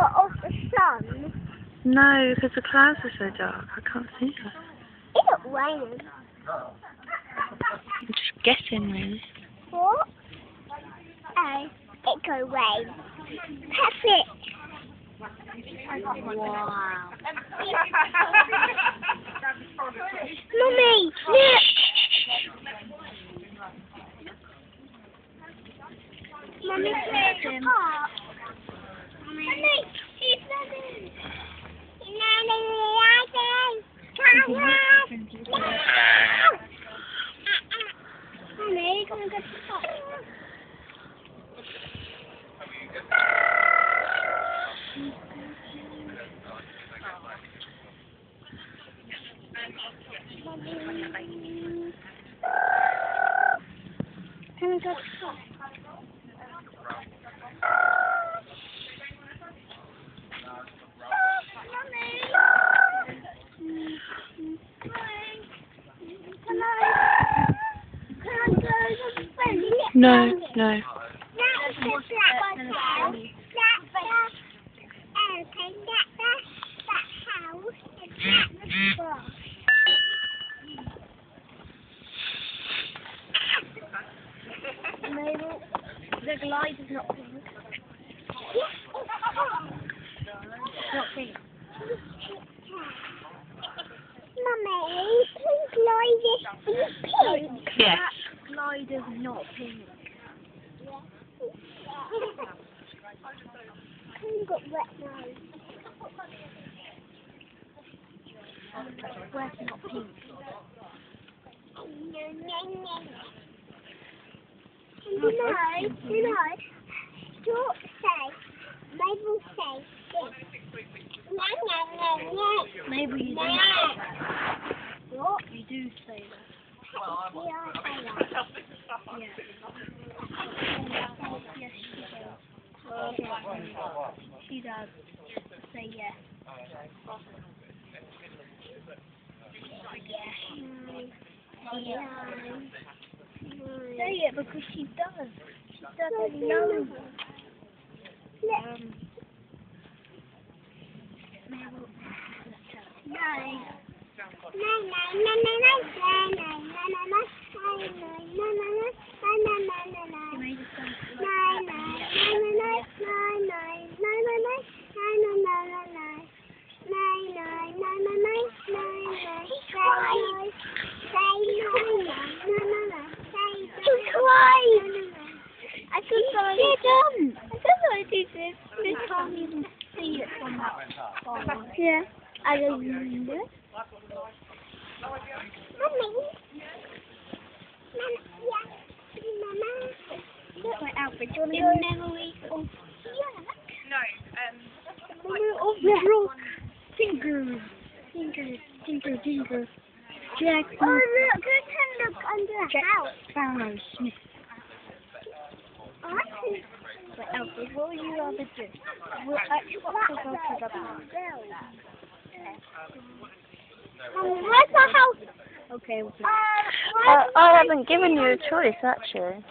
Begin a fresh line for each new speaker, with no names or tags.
but of the sun?
No, because the clouds are so dark. I can't see it.
It's raining.
I'm just guessing, really.
What? Oh, it go rain. Perfect. Wow. Mummy, look. Mummy, where's the park? Mummy, he's running. Mummy, come and get the park. Can we go to the park?
No, no.
The glide is not pink. Not pink. Mummy, pink glide is pink.
Yes.
That glide is not pink. I've got wet nose. Where's not pink? You know, Stuart says, Mabel says this.
Maybe you do.
What?
You do say that.
Yeah, I say that.
Yeah.
Yes, she does.
She does. Say yes. Say it because she does. She doesn't know.
I don't know I did this. You can't even see it from that far. Yeah. I don't even do it. Mummy. Look, my outfit. Do you want to go? Memory of Jack.
Memory of Rock. Tinker. Jack.
Oh, look. Go and look under the house.
Sparrow Smith.
Alfred, what would you rather do? We'll actually go to the park. Where's the house?
Okay. I haven't given you a choice, actually.